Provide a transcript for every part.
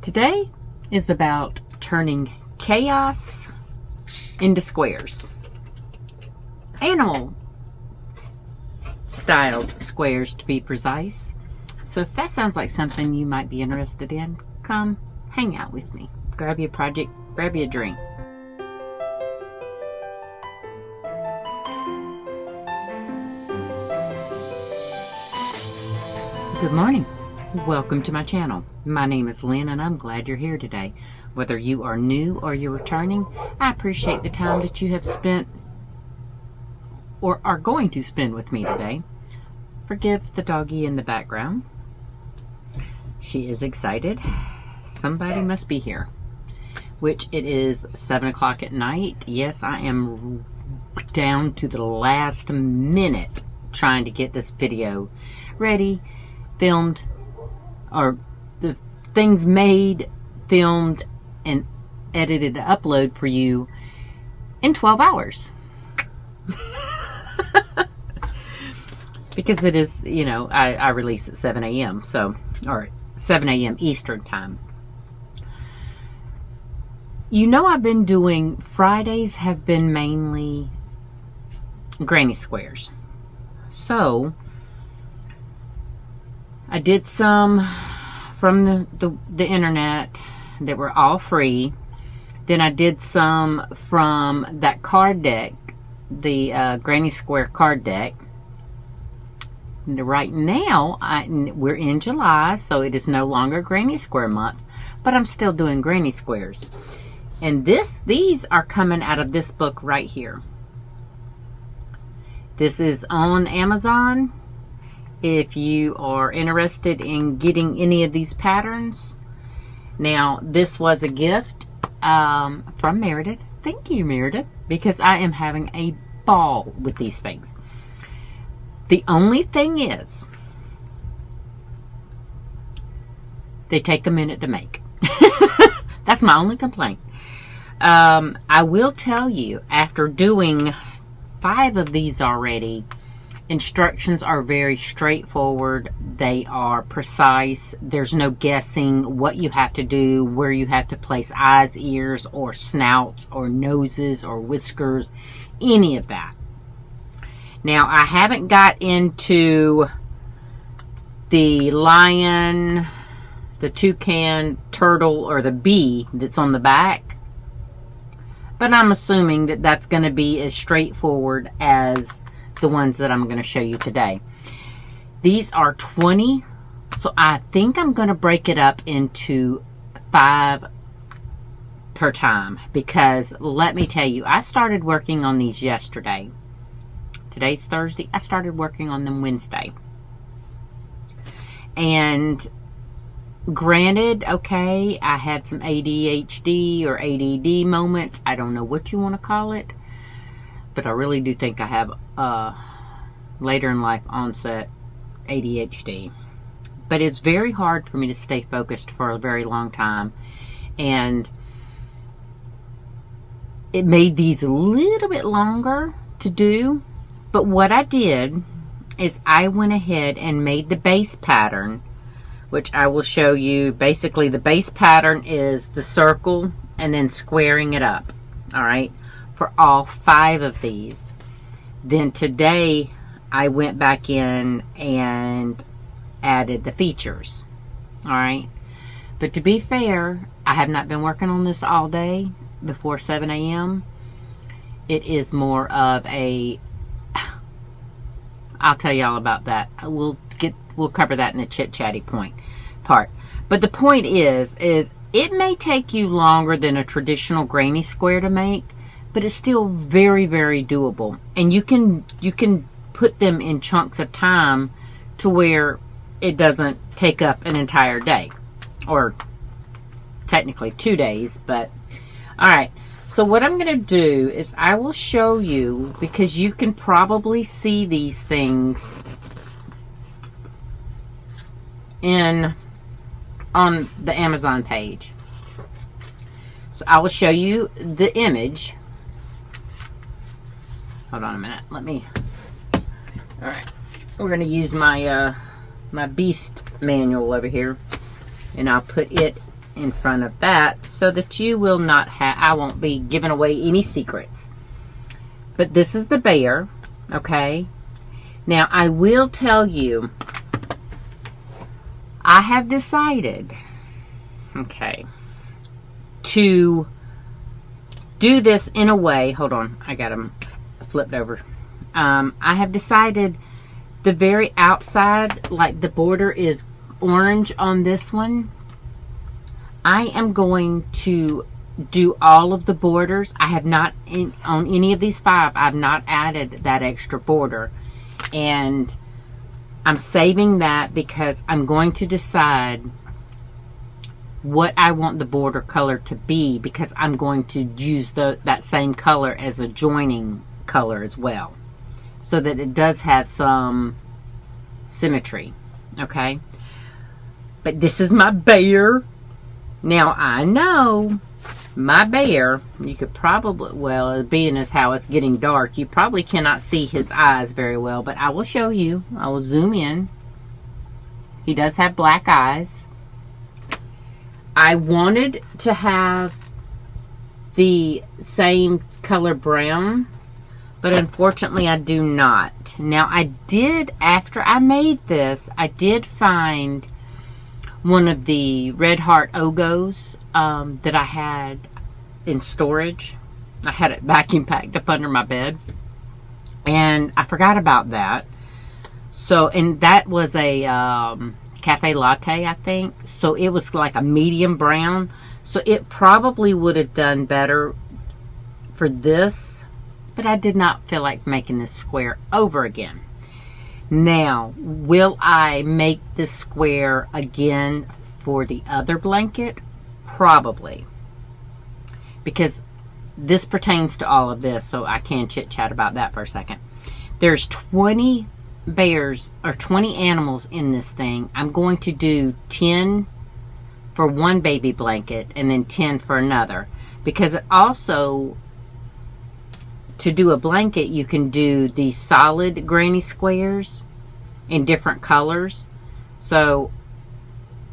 Today is about turning chaos into squares. Animal styled squares, to be precise. So if that sounds like something you might be interested in, come hang out with me. Grab you a project, grab you a drink. Good morning. Welcome to my channel. My name is Lynn and I'm glad you're here today. Whether you are new or you're returning, I appreciate the time that you have spent or are going to spend with me today. Forgive the doggie in the background. She is excited. Somebody must be here. Which it is 7 o'clock at night. Yes, I am down to the last minute trying to get this video ready, filmed, or the things made, filmed, and edited to upload for you in 12 hours. Because it is, you know, I release at 7 a.m. So, or 7 a.m. Eastern time. You know, I've been doing, Fridays have been mainly granny squares. So, I did some from the internet that were all free. Then I did some from that card deck, the Granny Square card deck. Right now, we're in July, so it is no longer Granny Square month, but I'm still doing Granny Squares. And these are coming out of this book right here. This is on Amazon. If you are interested in getting any of these patterns. Now, this was a gift from Meredith. Thank you, Meredith, because I am having a ball with these things. The only thing is, they take a minute to make. That's my only complaint. I will tell you, after doing 5 of these already, instructions are very straightforward. They are precise. There's no guessing what you have to do, where you have to place eyes, ears, or snouts, or noses, or whiskers, any of that. Now, I haven't got into the lion, the toucan, turtle, or the bee that's on the back. But I'm assuming that that's going to be as straightforward as the ones that I'm going to show you today. These are 20, so I think I'm going to break it up into 5 per time, because let me tell you, I started working on these yesterday. Today's Thursday. I started working on them Wednesday. And granted, okay, I had some ADHD or ADD moments. I don't know what you want to call it. But I really do think I have later in life onset ADHD. But it's very hard for me to stay focused for a very long time. And it made these a little bit longer to do. But what I did is I went ahead and made the base pattern, which I will show you. Basically, the base pattern is the circle and then squaring it up. All right. For all 5 of these. Then today I went back in and added the features. Alright. But to be fair, I have not been working on this all day before 7 a.m. It is more of a, I'll tell you all about that. We'll cover that in the chit-chatty part. But the point is it may take you longer than a traditional granny square to make, but it's still very, very doable. And you can put them in chunks of time to where it doesn't take up an entire day. Or technically 2 days, but alright. So what I'm going to do is I will show you, because you can probably see these things on the Amazon page. So I will show you the image. Hold on a minute. Let me. Alright. We're going to use my my beast manual over here. And I'll put it in front of that so that you will not I won't be giving away any secrets. But this is the bear, okay? Now, I will tell you, I have decided, okay, to do this in a way, hold on, I got them flipped over. I have decided the very outside, like the border is orange on this one. I am going to do all of the borders. I have not, on any of these 5, I've not added that extra border. And I'm saving that because I'm going to decide what I want the border color to be, because I'm going to use that same color as a joining color as well, so that it does have some symmetry, okay? But this is my bear. Now, I know my bear, you could probably, well, being as how it's getting dark, you probably cannot see his eyes very well, but I will show you. I will zoom in. He does have black eyes. I wanted to have the same color brown, but unfortunately I do not. Now, I did, after I made this, I did find one of the Red Heart Ogos that I had in storage. I had it vacuum packed up under my bed, and I forgot about that. So, and that was a cafe latte, I think. So it was like a medium brown. So it probably would have done better for this, but I did not feel like making this square over again. Now, will I make this square again for the other blanket? Probably. Because this pertains to all of this, so I can chit chat about that for a second. There's 20 bears or 20 animals in this thing. I'm going to do 10 for one baby blanket and then 10 for another, because it also, to do a blanket, you can do the solid granny squares in different colors. So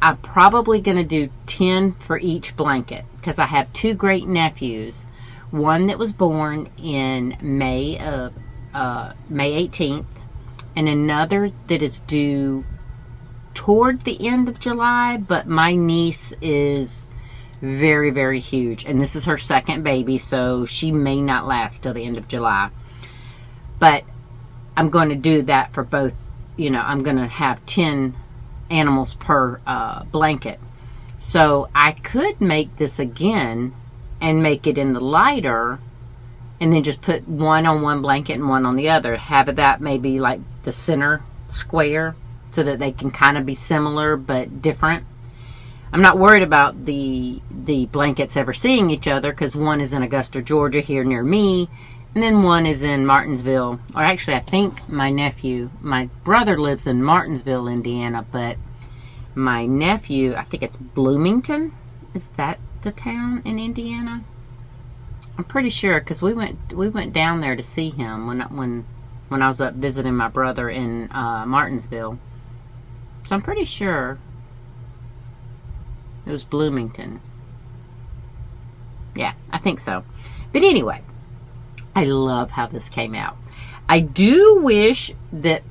I'm probably going to do 10 for each blanket, because I have 2 great nephews. One that was born in May 18th, and another that is due toward the end of July, but my niece is very, very huge, and this is her second baby, so she may not last till the end of July. But I'm going to do that for both. You know, I'm going to have 10 animals per blanket. So I could make this again and make it in the lighter, and then just put one on one blanket and one on the other. Have that maybe like the center square, so that they can kind of be similar but different. I'm not worried about the blankets ever seeing each other, because one is in Augusta, Georgia, here near me, and then one is in Martinsville. Or actually, I think my brother lives in Martinsville, Indiana, but my nephew, I think it's Bloomington. Is that the town in Indiana? I'm pretty sure, because we went down there to see him when I was up visiting my brother in Martinsville. So I'm pretty sure it was Bloomington. Yeah, I think so. But anyway, I love how this came out. I do wish that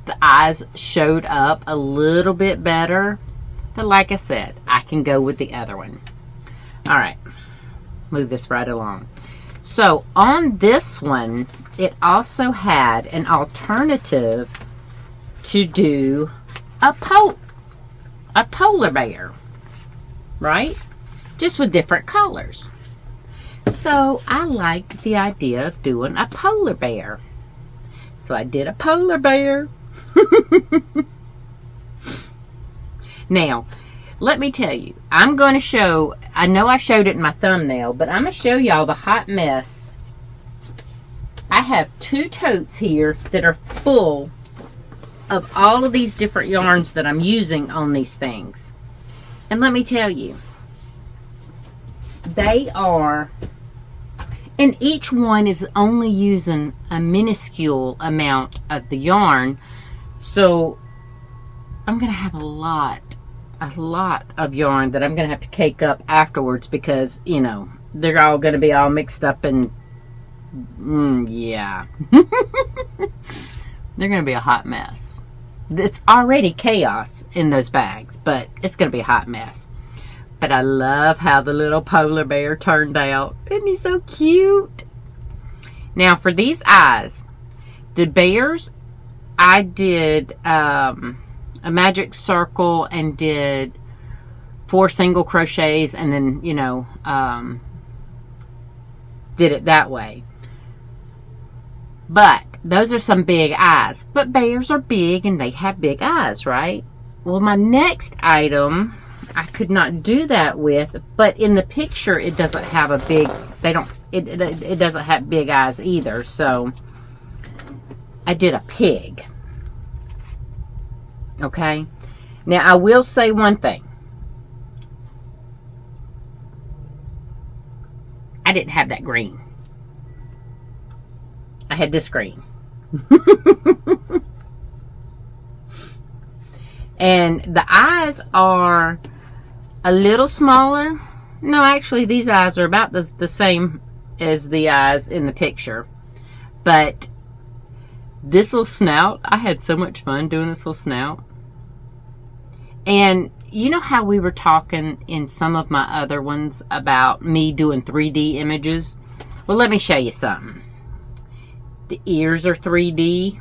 the eyes showed up a little bit better, but like I said, I can go with the other one. All right, move this right along. So on this one, it also had an alternative to do a polar bear, right? Just with different colors. So I liked the idea of doing a polar bear. So I did a polar bear. Now, let me tell you, I'm going to show, I know I showed it in my thumbnail, but I'm going to show y'all the hot mess. I have 2 totes here that are full of all of these different yarns that I'm using on these things. And let me tell you, they are, and each one is only using a minuscule amount of the yarn. So I'm going to have a lot a lot of yarn that I'm going to have to cake up afterwards because, you know, they're all going to be all mixed up and, yeah. They're going to be a hot mess. It's already chaos in those bags, but it's going to be a hot mess. But I love how the little polar bear turned out. Isn't he so cute? Now, for these eyes, the bears, I did a magic circle and did 4 single crochets and then, you know, did it that way. But those are some big eyes. But bears are big and they have big eyes, right? Well, my next item, I could not do that with, but in the picture, it doesn't have a big, it doesn't have big eyes either. So I did a pig. Okay. Now, I will say one thing. I didn't have that green. I had this green. And the eyes are a little smaller. No, actually, these eyes are about the same as the eyes in the picture. But this little snout, I had so much fun doing this little snout. And you know how we were talking in some of my other ones about me doing 3D images? Well, let me show you something. The ears are 3D.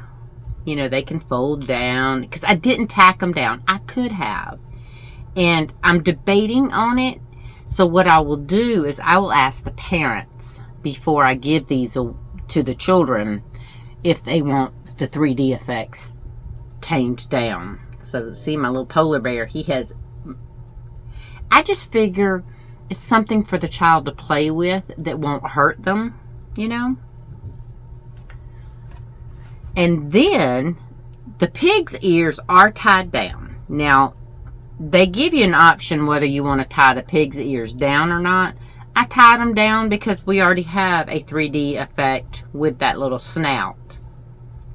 You know, they can fold down. Because I didn't tack them down. I could have. And I'm debating on it. So what I will do is I will ask the parents before I give these to the children if they want the 3D effects tamed down. So see my little polar bear, he has, I just figure it's something for the child to play with that won't hurt them, you know. And then the pig's ears are tied down. Now, they give you an option whether you want to tie the pig's ears down or not. I tied them down because we already have a 3D effect with that little snout.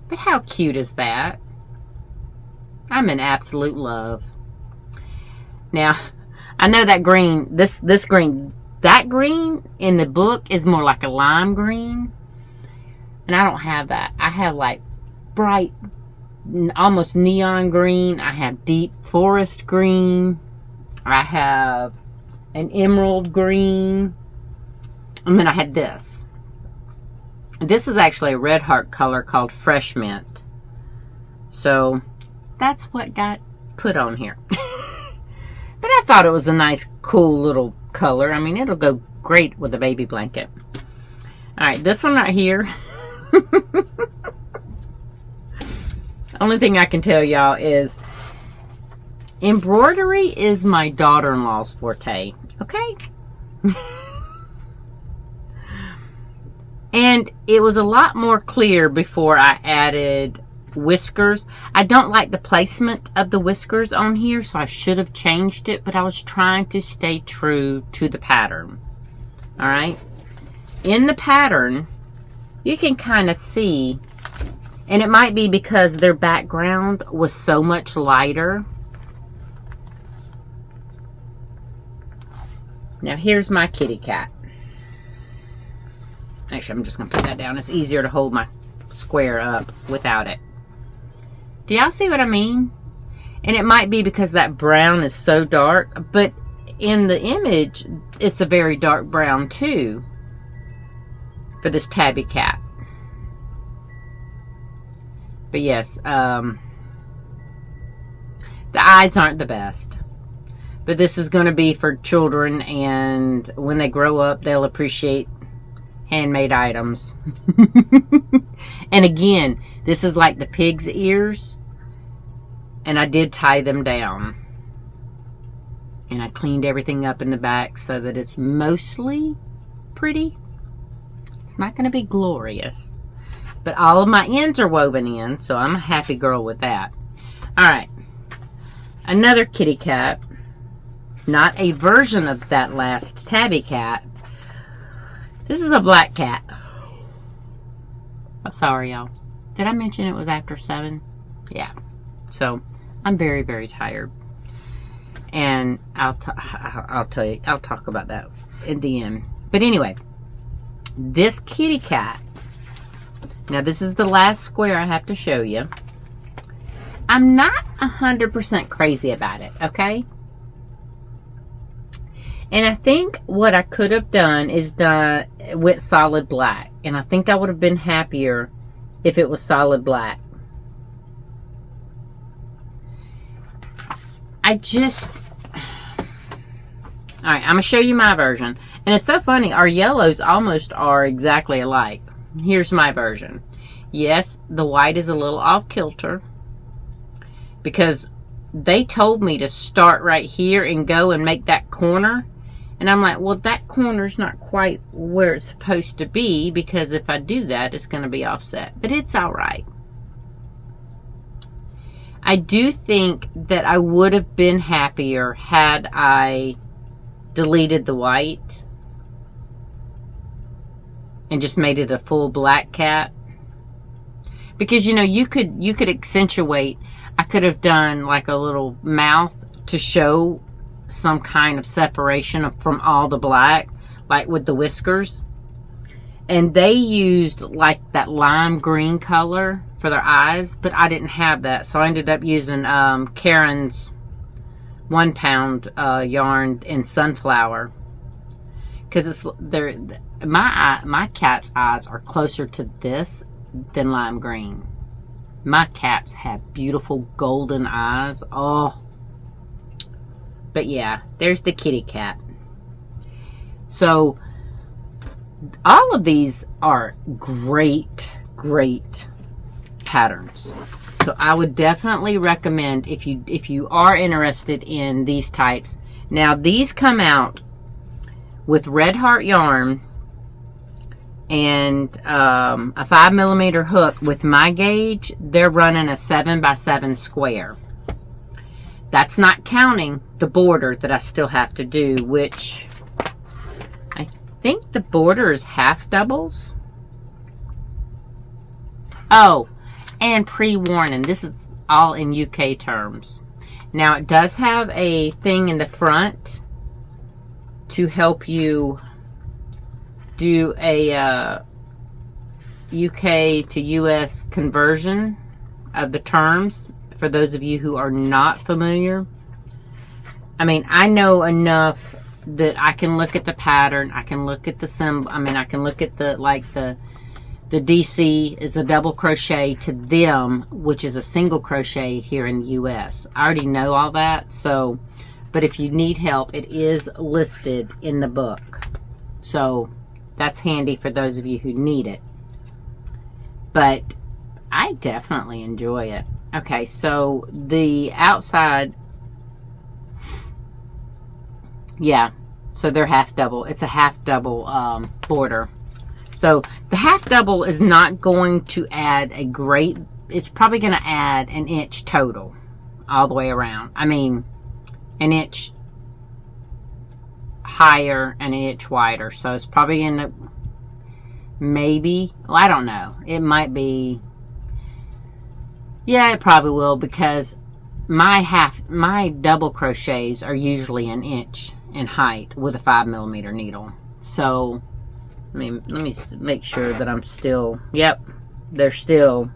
But how cute is that? I'm in absolute love. Now, I know that green, this green, that green in the book is more like a lime green. And I don't have that. I have like bright, almost neon green. I have deep forest green. I have an emerald green. And then I had this. This is actually a red heart color called Fresh Mint. So that's what got put on here. But I thought it was a nice, cool little color. I mean, it'll go great with a baby blanket. All right, this one right here. Only thing I can tell y'all is embroidery is my daughter-in-law's forte. Okay? And it was a lot more clear before I added whiskers. I don't like the placement of the whiskers on here, so I should have changed it, but I was trying to stay true to the pattern. All right? In the pattern, you can kind of see, and it might be because their background was so much lighter. Now, here's my kitty cat. Actually, I'm just going to put that down. It's easier to hold my square up without it. Do y'all see what I mean? And it might be because that brown is so dark, but in the image, it's a very dark brown too for this tabby cat. But yes, the eyes aren't the best. But this is going to be for children, and when they grow up, they'll appreciate handmade items. And again, this is like the pig's ears, and I did tie them down, and I cleaned everything up in the back so that it's mostly pretty. It's not going to be glorious, but all of my ends are woven in, so I'm a happy girl with that. All right, another kitty cat, not a version of that last tabby cat. This is a black cat. I'm sorry, y'all. Did I mention it was after 7? Yeah. So, I'm very, very tired. And I'll tell you, I'll talk about that in the end. But anyway, this kitty cat, now this is the last square I have to show you. I'm not 100% crazy about it, okay? And I think what I could have done is went solid black. And I think I would have been happier if it was solid black. Alright, I'm going to show you my version. And it's so funny, our yellows almost are exactly alike. Here's my version. Yes, the white is a little off kilter, because they told me to start right here and go and make that corner. And I'm like, well, that corner's not quite where it's supposed to be, because if I do that, it's going to be offset. But it's alright. I do think that I would have been happier had I deleted the white and just made it a full black cat. Because, you know, you could accentuate. I could have done like a little mouth to show some kind of separation from all the black, like with the whiskers. And they used like that lime green color for their eyes, but I didn't have that, so I ended up using Karen's 1 pound yarn in sunflower, because my cat's eyes are closer to this than lime green. My cats have beautiful golden eyes. Oh, but yeah, there's the kitty cat. So all of these are great patterns. So I would definitely recommend, if you are interested in these types. Now these come out with Red Heart yarn and a 5mm hook. With my gauge, they're running a 7x7 square. That's not counting the border that I still have to do, which I think the border is half doubles. Oh, and pre-warning, this is all in UK terms. Now it does have a thing in the front to help you do a UK to US conversion of the terms, for those of you who are not familiar. I mean, I know enough that I can look at the pattern, I can look at the symbol, I mean, I can look at the DC is a double crochet to them, which is a single crochet here in the US. I already know all that, so, but if you need help, it is listed in the book. So that's handy for those of you who need it. But I definitely enjoy it. Okay, so the outside, yeah, so they're half double. It's a half double border. So the half double is not going to add a great, it's probably going to add an inch total all the way around. I mean, an inch higher and an inch wider. So it's probably going to, maybe, well, I don't know. It might be, yeah, it probably will, because my double crochets are usually an inch in height with a 5mm needle. So let me make sure that I'm still, yep, they're still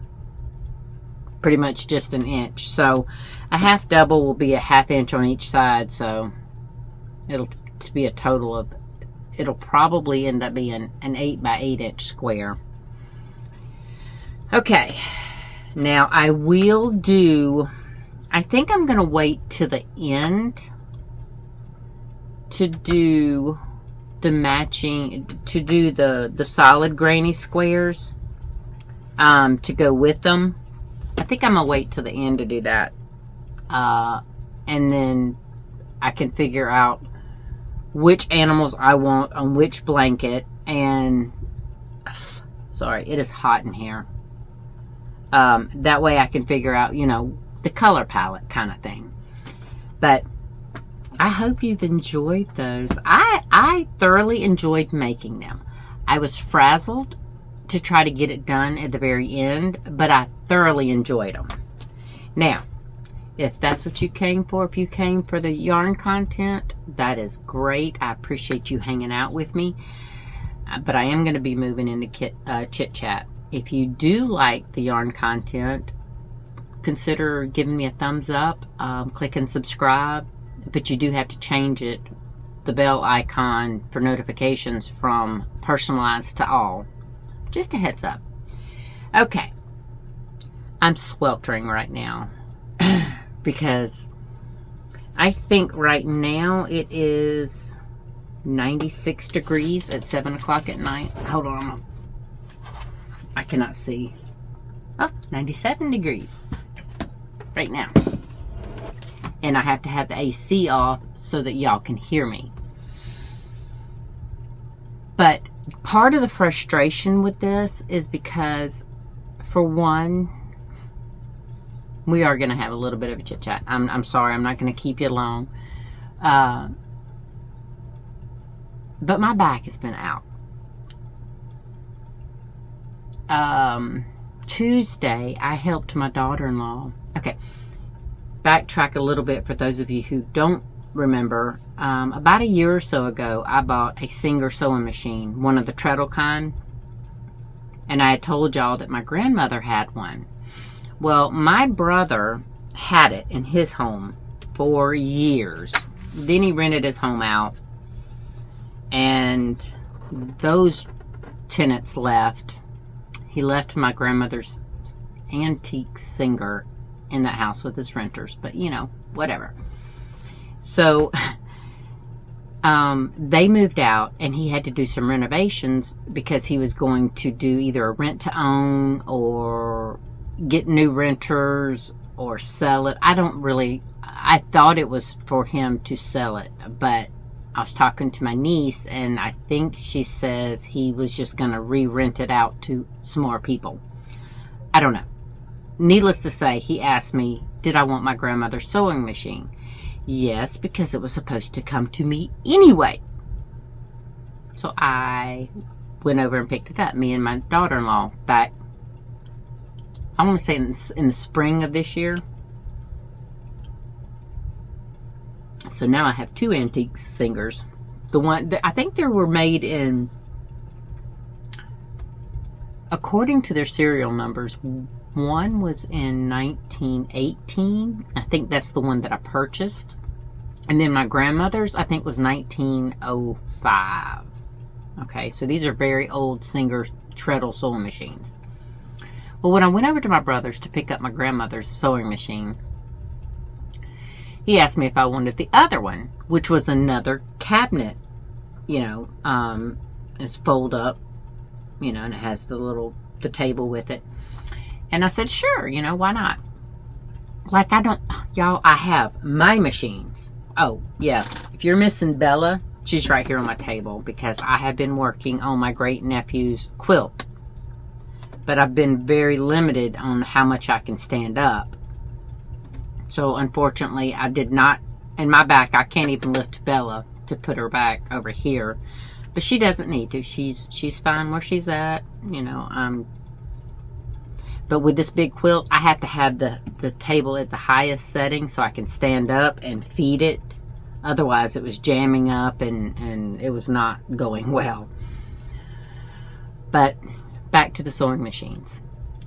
pretty much just an inch. So a half double will be a ½ inch on each side, so it'll be a total of, it'll probably end up being an 8x8 inch square. Okay, now I will do, I think I'm going to wait to the end to do the matching, to do the solid grainy squares to go with them. I think I'm gonna wait till the end to do that, and then I can figure out which animals I want on which blanket. And sorry, it is hot in here. That way I can figure out, you know, the color palette kind of thing. But I hope you've enjoyed those. I thoroughly enjoyed making them. I was frazzled to try to get it done at the very end, but I thoroughly enjoyed them. Now, If that's what you came for, if you came for the yarn content, that is great. I appreciate you hanging out with me. But I am going to be moving into Chit Chat. If you do like the yarn content, consider giving me a thumbs up, click and subscribe. But you do have to change it, the bell icon for notifications, from personalized to all. Just a heads up. Okay. I'm sweltering right now because I think right now it is 96 degrees at 7 o'clock at night. Hold on. I cannot see. Oh, 97 degrees right now. And I have to have the AC off so that y'all can hear me. But part of the frustration with this is because, for one, we are going to have a little bit of a chit chat. I'm sorry, I'm not going to keep you long. But my back has been out. Tuesday, I helped my daughter-in-law. Okay, backtrack a little bit for those of you who don't remember. About a year or so ago, I bought a Singer sewing machine, one of the treadle kind. And I had told y'all that my grandmother had one. Well, my brother had it in his home for years. Then he rented his home out. And those tenants left. He left my grandmother's antique Singer in that house with his renters. But, you know, whatever. So, they moved out, and he had to do some renovations because he was going to do either a rent-to-own or get new renters or sell it. I thought it was for him to sell it, but I was talking to my niece, and I think she says he was just going to re-rent it out to some more people. I don't know. Needless to say, he asked me, did I want my grandmother's sewing machine? Yes, because it was supposed to come to me anyway. So I went over and picked it up, me and my daughter-in-law, back, I want to say in the spring of this year. So now I have two antique Singers. I think they were made in, according to their serial numbers, one was in 1918. I think that's the one that I purchased. And then my grandmother's, I think, was 1905. Okay, so these are very old Singer treadle sewing machines. Well, when I went over to my brother's to pick up my grandmother's sewing machine, he asked me if I wanted the other one, which was another cabinet, it's fold up, and it has the table with it. And I said, sure, why not? I have my machines. Oh, yeah, if you're missing Bella, she's right here on my table because I have been working on my great-nephew's quilt. But I've been very limited on how much I can stand up. So, unfortunately, I did not, in my back, I can't even lift Bella to put her back over here. But she doesn't need to. She's fine where she's at, But with this big quilt, I have to have the table at the highest setting so I can stand up and feed it. Otherwise, it was jamming up and it was not going well. But back to the sewing machines.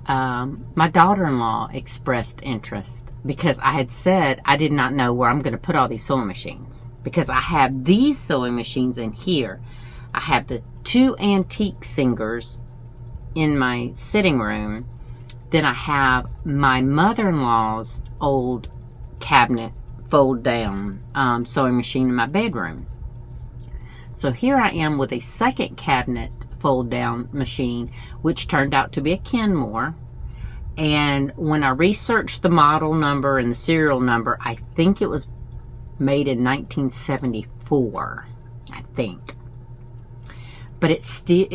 My daughter-in-law expressed interest because I had said I did not know where I'm going to put all these sewing machines. Because I have these sewing machines in here. I have the two antique Singers in my sitting room. Then I have my mother-in-law's old cabinet fold-down sewing machine in my bedroom. So here I am with a second cabinet fold-down machine, which turned out to be a Kenmore. And when I researched the model number and the serial number, I think it was made in 1974. I think. But it still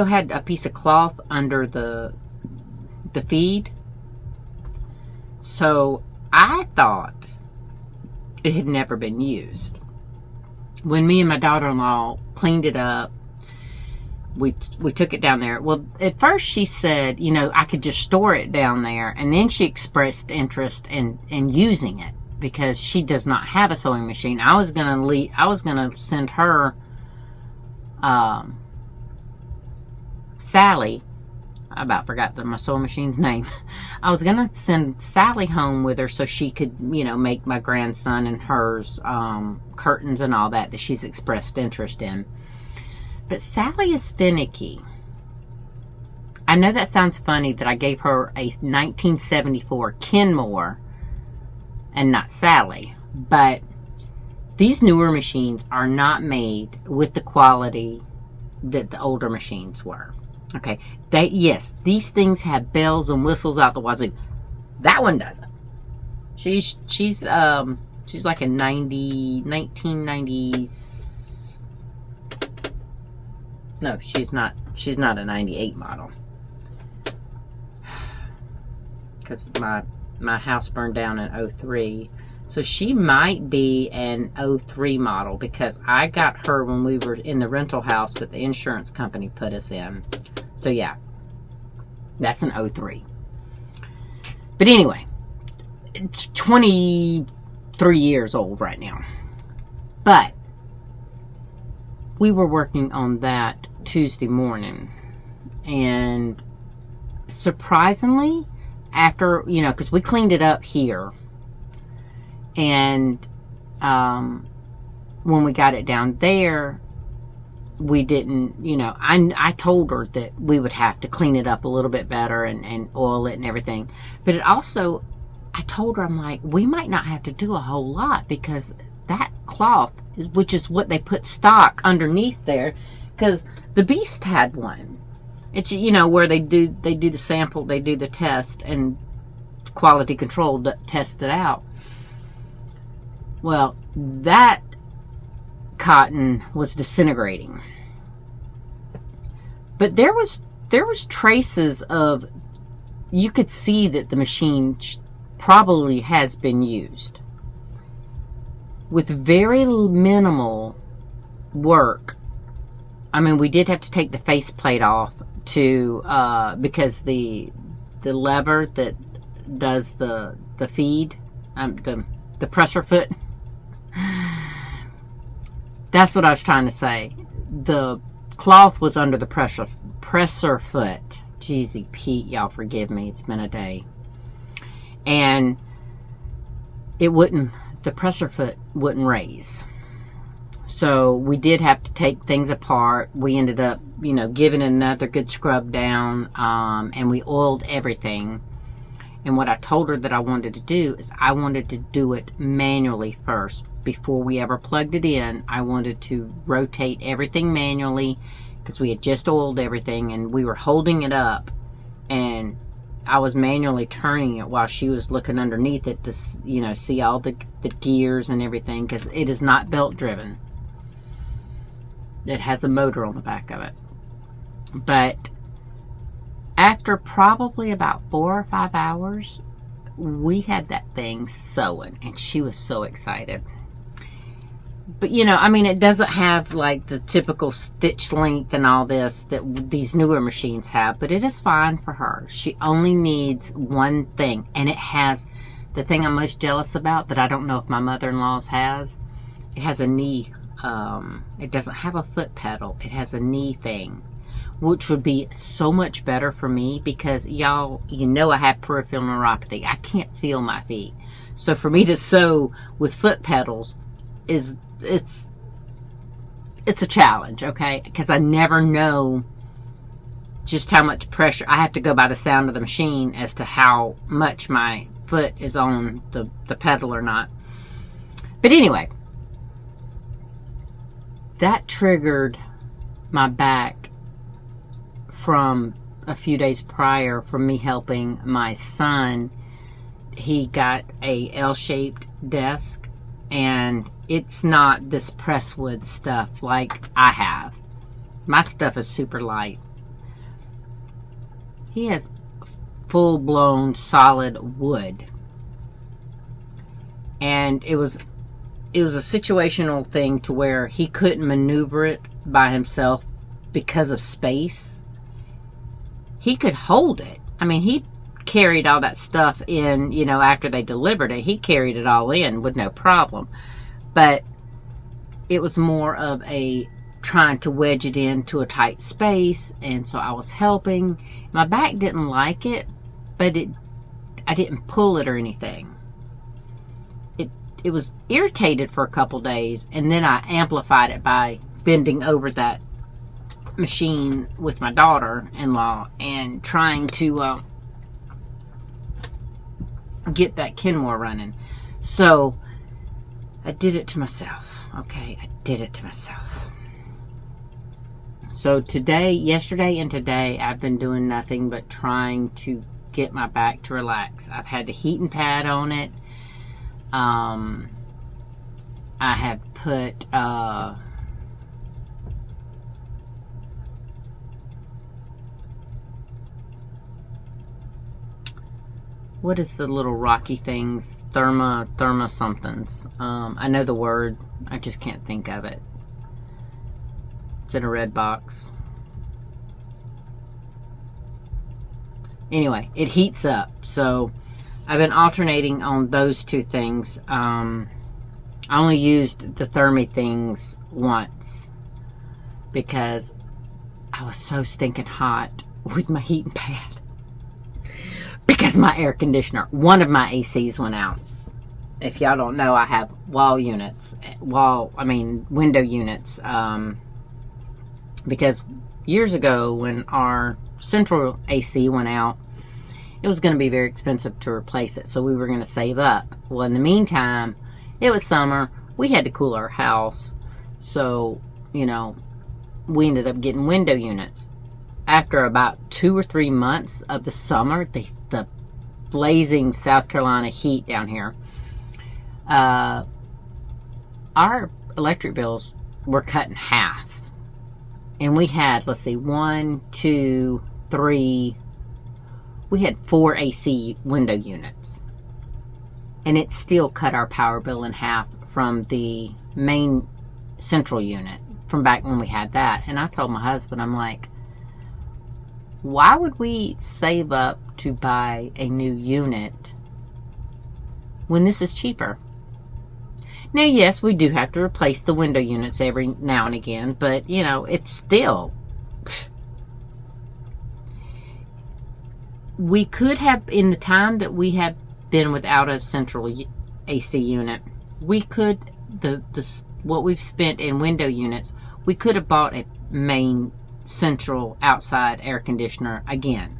had a piece of cloth under the feed. So I thought it had never been used. When me and my daughter-in-law cleaned it up we took it down there. Well, at first she said, I could just store it down there, and then she expressed interest in using it because she does not have a sewing machine. I was gonna send her Sally. I about forgot my sewing machine's name. I was gonna send Sally home with her so she could, make my grandson and hers curtains and all that she's expressed interest in. But Sally is finicky. I know that sounds funny that I gave her a 1974 Kenmore and not Sally, but these newer machines are not made with the quality that the older machines were. Okay, yes, these things have bells and whistles out the wazoo. That one doesn't. She's like a 1990s. No, she's not. She's not a 98 model. Because my house burned down in 03. So she might be an 03 model because I got her when we were in the rental house that the insurance company put us in. So yeah, that's an 03. But anyway, it's 23 years old right now. But we were working on that Tuesday morning, and surprisingly, after, because we cleaned it up here, and when we got it down there, we didn't, I told her that we would have to clean it up a little bit better and oil it and everything. But it also, I told her, I'm like, we might not have to do a whole lot because that cloth, which is what they put stock underneath there, because the Beast had one. It's, where they do the sample, they do the test, and quality control test it out. Well, that cotton was disintegrating. But there was traces of, you could see that the machine probably has been used. With very minimal work. I mean, we did have to take the faceplate off because the lever that does the feed, the presser foot. That's what I was trying to say. The cloth was under the presser foot. Jeezy Pete, y'all forgive me. It's been a day. And the presser foot wouldn't raise. So we did have to take things apart. We ended up, giving it another good scrub down, and we oiled everything. And what I told her that I wanted to do is I wanted to do it manually first. Before we ever plugged it in, I wanted to rotate everything manually because we had just oiled everything and we were holding it up, and I was manually turning it while she was looking underneath it to, see all the gears and everything, because it is not belt driven. It has a motor on the back of it. But after probably about 4 or 5 hours, we had that thing sewing, and she was so excited. But, it doesn't have like the typical stitch length and all this that these newer machines have, but it is fine for her. She only needs one thing, and it has the thing I'm most jealous about that I don't know if my mother-in-law's has. It has a knee. It doesn't have a foot pedal. It has a knee thing, which would be so much better for me because, y'all, I have peripheral neuropathy. I can't feel my feet. So for me to sew with foot pedals it's a challenge, okay? Because I never know just how much pressure. I have to go by the sound of the machine as to how much my foot is on the pedal or not. But anyway, that triggered my back from a few days prior from me helping my son. He got a L-shaped desk, and it's not this presswood stuff like I have. My stuff is super light. He has full-blown solid wood. And it was a situational thing to where he couldn't maneuver it by himself because of space, he could hold it. I mean, he carried all that stuff in, you know, after they delivered it. He carried it all in with no problem. But it was more of a trying to wedge it into a tight space, and so I was helping. My back didn't like it, but I didn't pull it or anything. It was irritated for a couple days, and then I amplified it by bending over that machine with my daughter-in-law and trying to get that Kenmore running. So I did it to myself. Okay, I did it to myself. So yesterday and today, I've been doing nothing but trying to get my back to relax. I've had the heating pad on it. I have put what is the little rocky things? Therma somethings. I know the word. I just can't think of it. It's in a red box. Anyway, it heats up. So I've been alternating on those two things. I only used the Thermi things once because I was so stinking hot with my heating pad. Because my air conditioner, one of my ACs went out. If y'all don't know, I have window units. Because years ago when our central AC went out, it was going to be very expensive to replace it. So we were going to save up. Well, in the meantime, it was summer. We had to cool our house. So, you know, we ended up getting window units. After about 2 or 3 months of the summer, the blazing South Carolina heat down here, our electric bills were cut in half. And we had, let's see, 1, 2, 3... We had 4 AC window units. And it still cut our power bill in half from the main central unit from back when we had that. And I told my husband, I'm like, why would we save up to buy a new unit when this is cheaper? Now, yes, we do have to replace the window units every now and again, but, you know, it's still... We could have, in the time that we have been without a central AC unit, we could, what we've spent in window units, we could have bought a main central outside air conditioner again.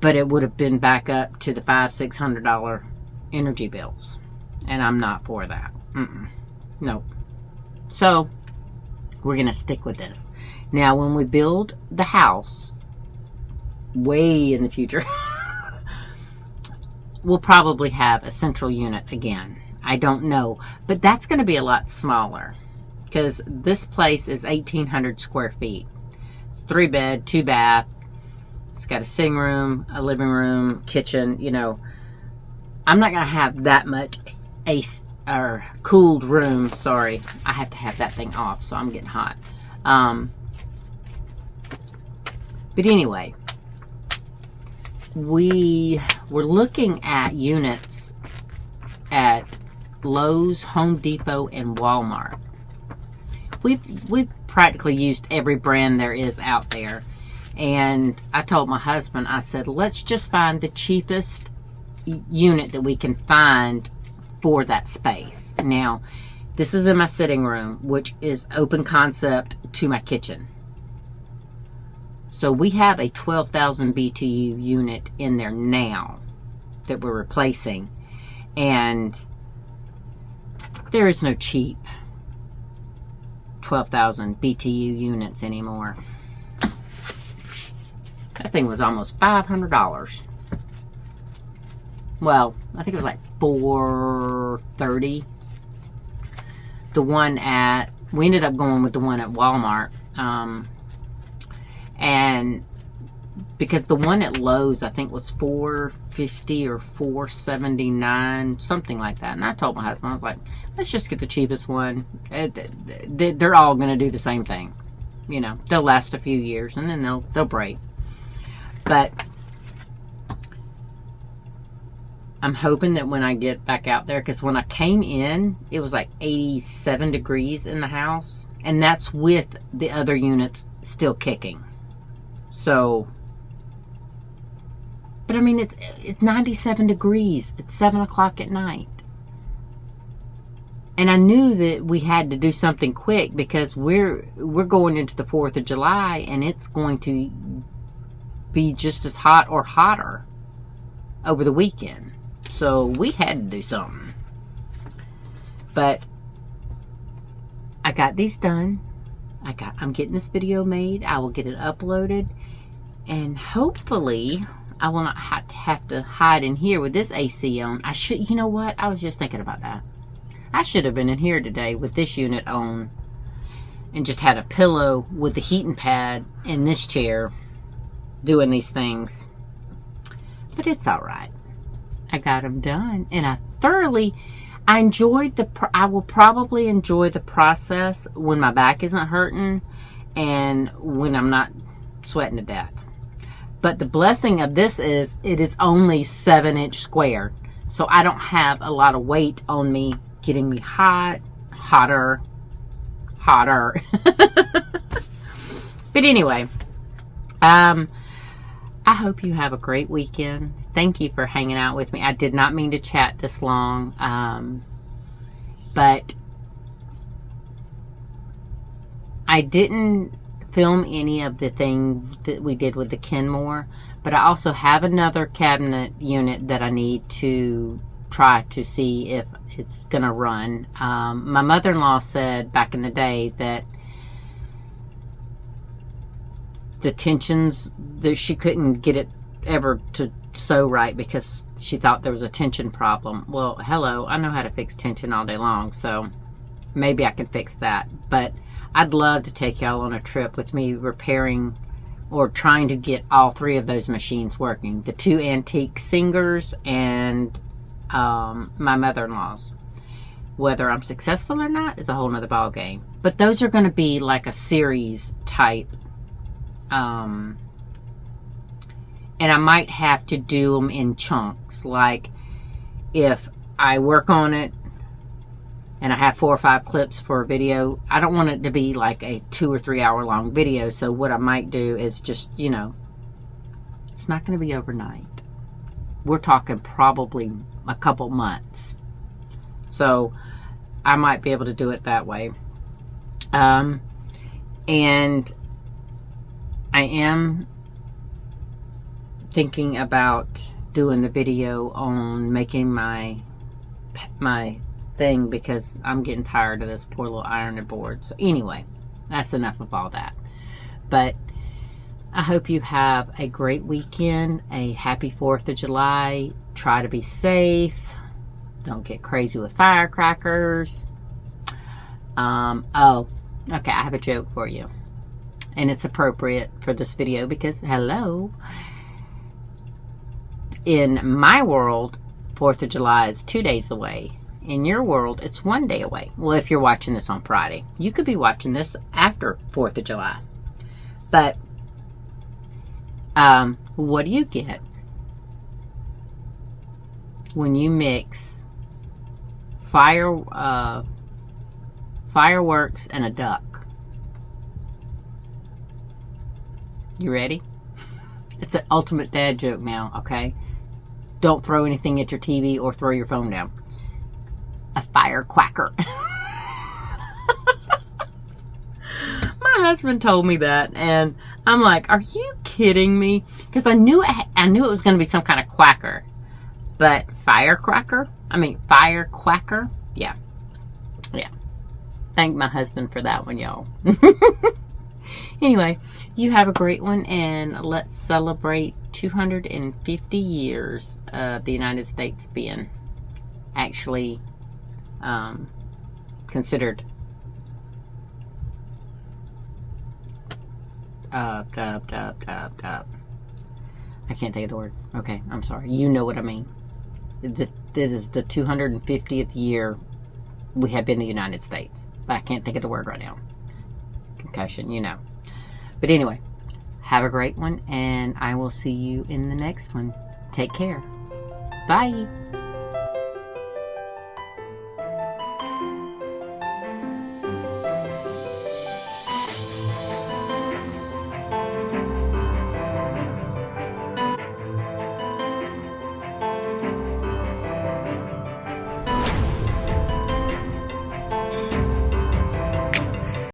But it would have been back up to the $500-600 energy bills. And I'm not for that. Nope. So, we're going to stick with this. Now, when we build the house, way in the future, we'll probably have a central unit again. I don't know. But that's going to be a lot smaller. Because this place is 1,800 square feet. It's 3 bed, 2 bath. It's got a sitting room, a living room, kitchen. You know, I'm not going to have that much cooled room. Sorry, I have to have that thing off, so I'm getting hot. But anyway, we were looking at units at Lowe's, Home Depot, and Walmart. We've practically used every brand there is out there. And I told my husband, I said, let's just find the cheapest unit that we can find for that space. Now, this is in my sitting room, which is open concept to my kitchen. So we have a 12,000 BTU unit in there now that we're replacing. And there is no cheap 12,000 BTU units anymore. That thing was almost $500. Well, I think it was like $430. We ended up going with the one at Walmart. And because the one at Lowe's, I think, was $450 or $479, something like that. And I told my husband, I was like, let's just get the cheapest one. They're all going to do the same thing. You know, they'll last a few years and then they'll break. But I'm hoping that when I get back out there, because when I came in, it was like 87 degrees in the house. And that's with the other units still kicking. So, but I mean, it's 97 degrees. It's 7 o'clock at night. And I knew that we had to do something quick because we're going into the 4th of July and it's going to be just as hot or hotter over the weekend. So we had to do something. But I got these done. I'm getting this video made. I will get it uploaded. And hopefully I will not have to hide in here with this AC on. You know what? I was just thinking about that. I should have been in here today with this unit on and just had a pillow with the heating pad in this chair doing these things. But it's all right. I got them done. And I enjoyed I will probably enjoy the process when my back isn't hurting and when I'm not sweating to death. But the blessing of this is it is only 7-inch square. So I don't have a lot of weight on me getting me hotter. But anyway, I hope you have a great weekend. Thank you for hanging out with me. I did not mean to chat this long, but I didn't film any of the thing that we did with the Kenmore, but I also have another cabinet unit that I need to try to see if it's gonna run. My mother-in-law said back in the day that the tensions, that she couldn't get it ever to sew right because she thought there was a tension problem. Well, hello, I know how to fix tension all day long, so maybe I can fix that. But I'd love to take y'all on a trip with me repairing or trying to get all 3 of those machines working. The 2 antique Singers and my mother-in-law's. Whether I'm successful or not is a whole nother ball game. But those are going to be like a series type. And I might have to do them in chunks. Like if I work on it and I have 4 or 5 clips for a video, I don't want it to be like a 2 or 3 hour long video. So what I might do is just, you know, it's not going to be overnight. We're talking probably a couple months. So I might be able to do it that way. And I am thinking about doing the video on making my thing because I'm getting tired of this poor little ironing board. So anyway, that's enough of all that. But I hope you have a great weekend, a happy 4th of July. Try to be safe. Don't get crazy with firecrackers. Oh, okay, I have a joke for you. And it's appropriate for this video because, hello. In my world, 4th of July is 2 days away. In your world, it's 1 day away. Well, if you're watching this on Friday. You could be watching this after 4th of July. But, what do you get when you mix fireworks and a duck? You ready? It's an ultimate dad joke now, okay? Don't throw anything at your TV or throw your phone down. A firecracker. My husband told me that, and I'm like, are you kidding me? Because I knew it was going to be some kind of quacker. But firecracker? Yeah. Yeah. Thank my husband for that one, y'all. Anyway, you have a great one, and let's celebrate 250 years of the United States being actually considered I can't think of the word. Okay, I'm sorry. You know what I mean. That is the 250th year we have been in the United States. But I can't think of the word right now. Concussion, you know. But anyway, have a great one, and I will see you in the next one. Take care. Bye.